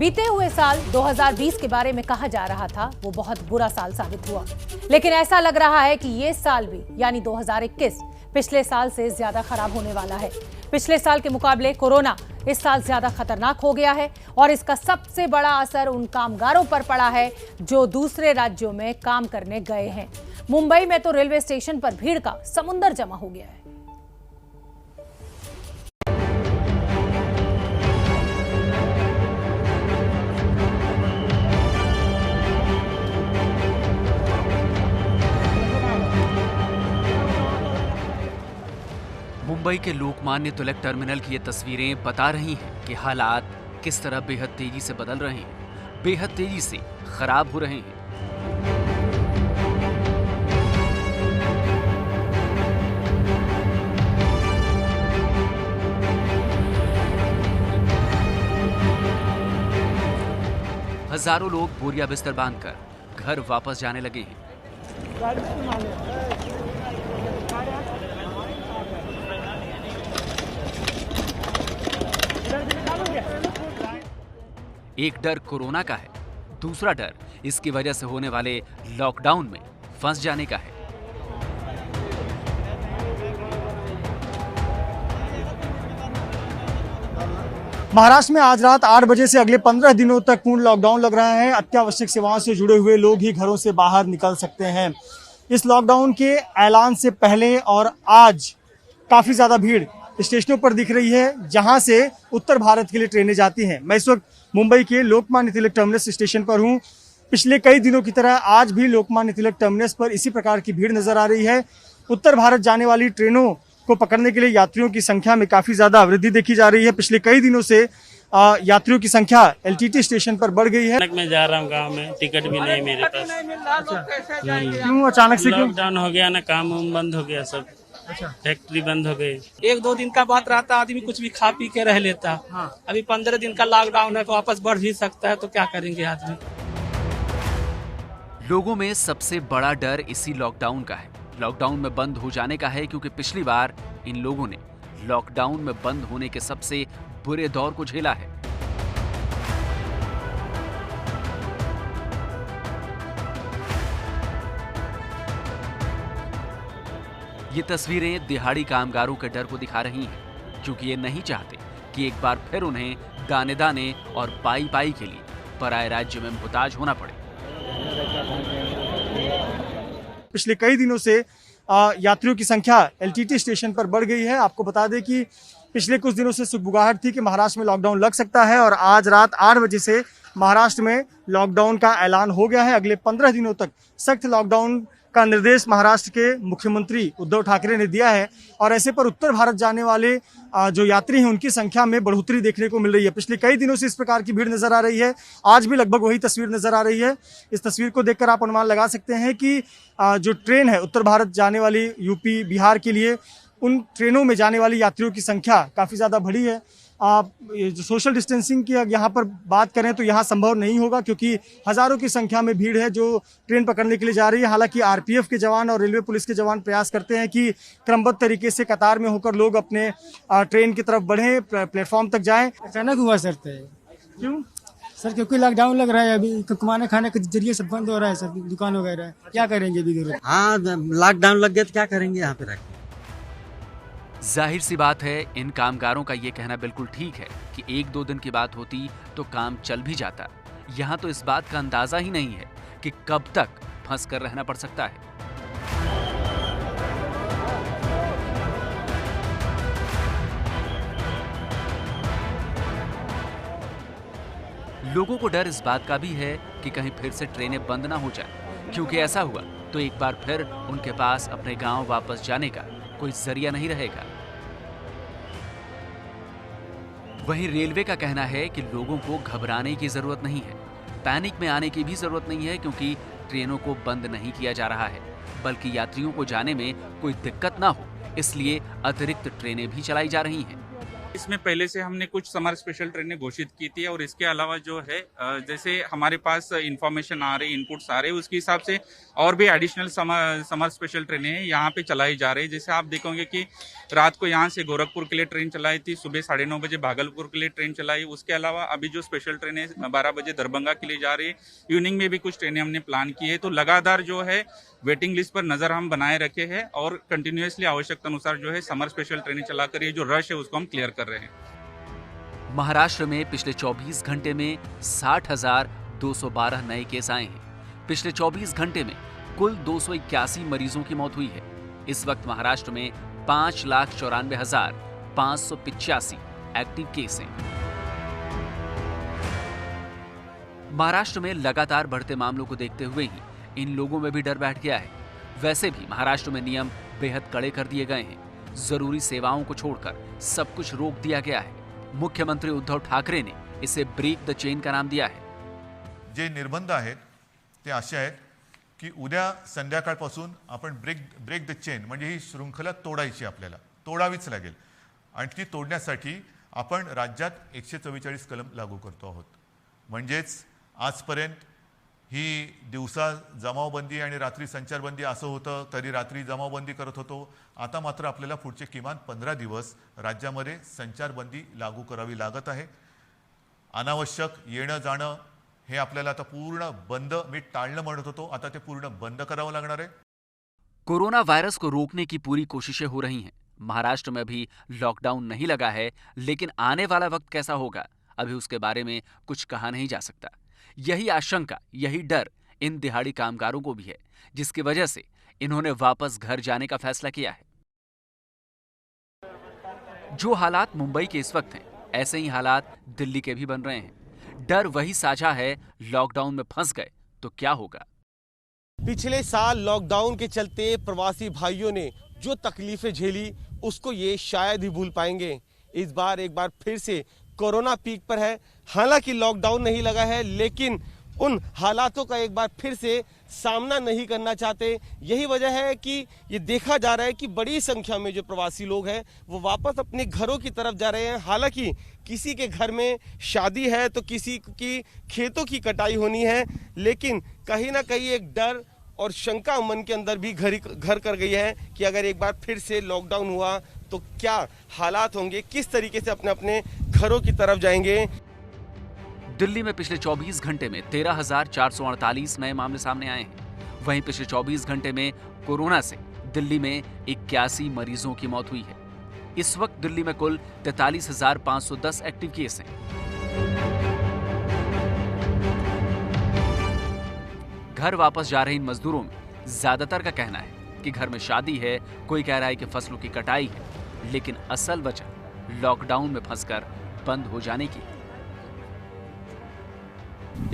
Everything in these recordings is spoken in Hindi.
बीते हुए साल 2020 के बारे में कहा जा रहा था वो बहुत बुरा साल साबित हुआ, लेकिन ऐसा लग रहा है कि ये साल भी यानी 2021 पिछले साल से ज्यादा खराब होने वाला है। पिछले साल के मुकाबले कोरोना इस साल ज्यादा खतरनाक हो गया है और इसका सबसे बड़ा असर उन कामगारों पर पड़ा है जो दूसरे राज्यों में काम करने गए हैं। मुंबई में तो रेलवे स्टेशन पर भीड़ का समुंदर जमा हो गया है। मुंबई के लोकमान्य तिलक टर्मिनल की ये तस्वीरें बता रही हैं कि हालात किस तरह बेहद तेजी से बदल रहे हैं, बेहद तेजी से खराब हो रहे हैं। हजारों लोग बोरिया बिस्तर बांधकर घर वापस जाने लगे हैं। एक डर कोरोना का है, दूसरा डर इसकी वजह से होने वाले लॉकडाउन में फंस जाने का है। महाराष्ट्र में आज रात 8 बजे से अगले 15 दिनों तक पूर्ण लॉकडाउन लग रहा है। अत्यावश्यक सेवाओं से जुड़े हुए लोग ही घरों से बाहर निकल सकते हैं। इस लॉकडाउन के ऐलान से पहले और आज काफी ज्यादा भीड़ स्टेशनों पर दिख रही है, जहां से उत्तर भारत के लिए ट्रेनें जाती हैं। मैं इस वक्त मुंबई के लोकमान्य तिलक टर्मिनस स्टेशन पर हूं। पिछले कई दिनों की तरह आज भी लोकमान्य तिलक टर्मिनस पर इसी प्रकार की भीड़ नजर आ रही है। उत्तर भारत जाने वाली ट्रेनों को पकड़ने के लिए यात्रियों की संख्या में काफी ज्यादा वृद्धि देखी जा रही है। पिछले कई दिनों से यात्रियों की संख्या एलटीटी स्टेशन पर बढ़ गई है। मैं जा रहा हूँ गांव में, टिकट भी नहीं मेरे पास। क्यों अचानक से? क्यों लॉकडाउन हो गया ना, काम बंद हो गया, सब फैक्ट्री बंद हो गई। 1-2 दिन का बात रहता, आदमी कुछ भी खा पी के रह लेता। अभी 15 दिन का लॉकडाउन है, वापस बढ़ भी सकता है, तो क्या करेंगे आदमी। लोगों में सबसे बड़ा डर इसी लॉकडाउन का है, लॉकडाउन में बंद हो जाने का है, क्योंकि पिछली बार इन लोगों ने लॉकडाउन में बंद होने के सबसे बुरे दौर को झेला है। ये तस्वीरें दिहाड़ी कामगारों के डर को दिखा रही हैं, क्योंकि ये नहीं चाहते कि एक बार फिर उन्हें दाने दाने और पाई पाई के लिए पराए राज्य में मुहताज होना पड़े। पिछले कई दिनों से यात्रियों की संख्या एलटीटी स्टेशन पर बढ़ गई है। आपको बता दें कि पिछले कुछ दिनों से सुगबुगाहट थी कि महाराष्ट्र में लॉकडाउन लग सकता है, और आज रात 8 बजे से महाराष्ट्र में लॉकडाउन का ऐलान हो गया है। अगले 15 दिनों तक सख्त लॉकडाउन का निर्देश महाराष्ट्र के मुख्यमंत्री उद्धव ठाकरे ने दिया है, और ऐसे पर उत्तर भारत जाने वाले जो यात्री हैं उनकी संख्या में बढ़ोतरी देखने को मिल रही है। पिछले कई दिनों से इस प्रकार की भीड़ नजर आ रही है। आज भी लगभग वही तस्वीर नजर आ रही है। इस तस्वीर को देखकर आप अनुमान लगा सकते हैं कि जो ट्रेन है उत्तर भारत जाने वाली यूपी बिहार के लिए, उन ट्रेनों में जाने वाली यात्रियों की संख्या काफ़ी ज़्यादा बढ़ी है। जो सोशल डिस्टेंसिंग की यहाँ पर बात करें तो यहाँ संभव नहीं होगा, क्योंकि हज़ारों की संख्या में भीड़ है जो ट्रेन पकड़ने के लिए जा रही है। हालांकि आरपीएफ के जवान और रेलवे पुलिस के जवान प्रयास करते हैं कि क्रमबद्ध तरीके से कतार में होकर लोग अपने ट्रेन की तरफ बढ़ें, प्लेटफॉर्म तक जाएं। अचानक हुआ सर? क्यों सर? क्योंकि लॉकडाउन लग रहा है, अभी कमाने खाने के जरिए सब बंद हो रहा है सर, दुकान वगैरह। क्या करेंगे अभी? हाँ, लॉकडाउन लग गया तो क्या करेंगे यहाँ पे रह के? जाहिर सी बात है, इन कामगारों का ये कहना बिल्कुल ठीक है कि 1-2 दिन की बात होती तो काम चल भी जाता। यहाँ तो इस बात का अंदाजा ही नहीं है कि कब तक फंस कर रहना पड़ सकता है। लोगों को डर इस बात का भी है कि कहीं फिर से ट्रेनें बंद ना हो जाए, क्योंकि ऐसा हुआ तो एक बार फिर उनके पास अपने गांव वापस जाने का कोई जरिया नहीं रहेगा। वहीं रेलवे का कहना है कि लोगों को घबराने की जरूरत नहीं है, पैनिक में आने की भी जरूरत नहीं है, क्योंकि ट्रेनों को बंद नहीं किया जा रहा है, बल्कि यात्रियों को जाने में कोई दिक्कत ना हो इसलिए अतिरिक्त ट्रेनें भी चलाई जा रही हैं। इसमें पहले से हमने कुछ समर स्पेशल ट्रेनें घोषित की थी और इसके अलावा जो है जैसे हमारे पास इंफॉर्मेशन आ रही, इनपुट्स आ रहे, उसके हिसाब से और भी एडिशनल समर स्पेशल ट्रेनें यहाँ पे चलाई जा रही है। जैसे आप देखोगे कि रात को यहाँ से गोरखपुर के लिए ट्रेन चलाई थी, सुबह 9:30 बजे भागलपुर के लिए ट्रेन चलाई। उसके अलावा अभी जो स्पेशल ट्रेनें 12 बजे दरभंगा के लिए जा रही है, इवनिंग में भी कुछ ट्रेनें हमने प्लान की है। तो लगातार जो है वेटिंग लिस्ट पर नजर हम बनाए रखे हैं और कंटिन्यूसली आवश्यकता अनुसार जो है समर स्पेशल ट्रेनें चलाकर ये जो रश है उसको हम क्लियर कर रहे हैं। महाराष्ट्र में पिछले 24 घंटे में 60,212 नए केस आए हैं। पिछले 24 घंटे में कुल 281 मरीजों की मौत हुई है। इस वक्त महाराष्ट्र में 5,94,585 एक्टिव केस हैं। महाराष्ट्र में लगातार बढ़ते मामलों को देखते हुए ही इन लोगों में भी डर बैठ गया है। वैसे भी महाराष्ट्र में नियम बेहद कड़े कर दिए गए हैं। जरूरी सेवाओं को छोड़कर सब कुछ रोक दिया गया है। मुख्यमंत्री उद्धव ठाकरे ने इसे ब्रेक द चेन का नाम दिया है। जे निर्बंध आहेत ते असे आहेत की उद्या संध्याकाळपासून आपण ब्रेक द चेन म्हणजे ही शृंखला तोडायची, आपल्याला तोडावीच लागेल आणि ती तोडण्यासाठी आपण राज्यात 144 कलम लागू करतो आहोत। म्हणजेच आजपर्यंत ही दिवसा जमावबंदी आणि रात्री संचारबंदी असं होतं, तरी रात्री जमावबंदी करत होतो। आता मात्र आपल्याला पुढचे किमान 15 दिवस राज्यामध्ये संचारबंदी लागू करावी लागत आहे। अनावश्यक येणं जाणं हे आपल्याला आता पूर्ण बंद, मी टाळणं म्हणत होतो, आता ते पूर्ण बंद करावं लागणार आहे। कोरोना वायरस को रोकने की पूरी कोशिशें हो रही हैं। महाराष्ट्र में अभी लॉकडाउन नहीं लगा है, लेकिन आने वाला वक्त कैसा होगा अभी उसके बारे में कुछ कहा नहीं जा सकता। यही आशंका, यही डर इन दिहाड़ी कामगारों को भी है, जिसकी वजह से इन्होंने वापस घर जाने का फैसला किया है। जो हालात मुंबई के इस वक्त हैं, ऐसे ही हालात दिल्ली के भी बन रहे हैं। डर वही साझा है, लॉकडाउन में फंस गए तो क्या होगा। पिछले साल लॉकडाउन के चलते प्रवासी भाइयों ने जो तकलीफें झेली उसको ये शायद ही भूल पाएंगे। इस बार एक बार फिर से कोरोना पीक पर है। हालांकि लॉकडाउन नहीं लगा है, लेकिन उन हालातों का एक बार फिर से सामना नहीं करना चाहते। यही वजह है कि ये देखा जा रहा है कि बड़ी संख्या में जो प्रवासी लोग हैं वो वापस अपने घरों की तरफ जा रहे हैं। हालांकि किसी के घर में शादी है तो किसी की खेतों की कटाई होनी है, लेकिन कहीं ना कहीं एक डर और शंका मन के अंदर भी घर कर गई है कि अगर एक बार फिर से लॉकडाउन हुआ तो क्या हालात होंगे, किस तरीके से अपने अपने घरों की तरफ जाएंगे। दिल्ली में पिछले 24 घंटे में 13,448 नए मामले सामने आए हैं। वहीं पिछले 24 घंटे में कोरोना से दिल्ली में 81 मरीजों की मौत हुई है। इस वक्त दिल्ली में कुल 43,510 एक्टिव केस हैं। घर वापस जा रहे इन मजदूरों में ज्यादातर का कहना है कि घर में शादी है, कोई कह रहा है कि फसलों की कटाई है, लेकिन असल वजह लॉकडाउन में फंसकर बंद हो जाने की।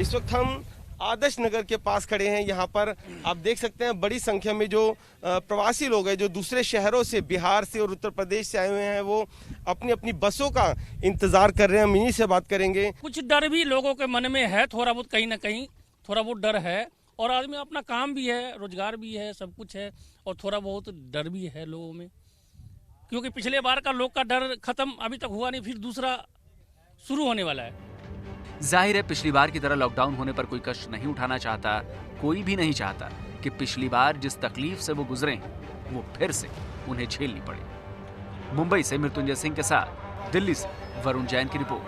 इस वक्त हम आदर्श नगर के पास खड़े हैं। यहाँ पर आप देख सकते हैं बड़ी संख्या में जो प्रवासी लोग हैं, जो दूसरे शहरों से, बिहार से और उत्तर प्रदेश से आए हुए हैं, वो अपनी अपनी बसों का इंतजार कर रहे हैं। हम इन्हीं से बात करेंगे। कुछ डर भी लोगों के मन में है, थोड़ा बहुत कहीं ना कहीं थोड़ा बहुत डर है। और आदमी अपना काम भी है, रोजगार भी है, सब कुछ है, और थोड़ा बहुत डर भी है लोगों में, क्योंकि पिछले बार का लोग का डर खत्म अभी तक हुआ नहीं, फिर दूसरा शुरू होने वाला है। जाहिर है पिछली बार की तरह लॉकडाउन होने पर कोई कष्ट नहीं उठाना चाहता। कोई भी नहीं चाहता कि पिछली बार जिस तकलीफ से वो गुजरे हैं वो फिर से उन्हें झेलनी पड़े। मुंबई से मृत्युंजय सिंह के साथ दिल्ली से वरुण जैन की रिपोर्ट।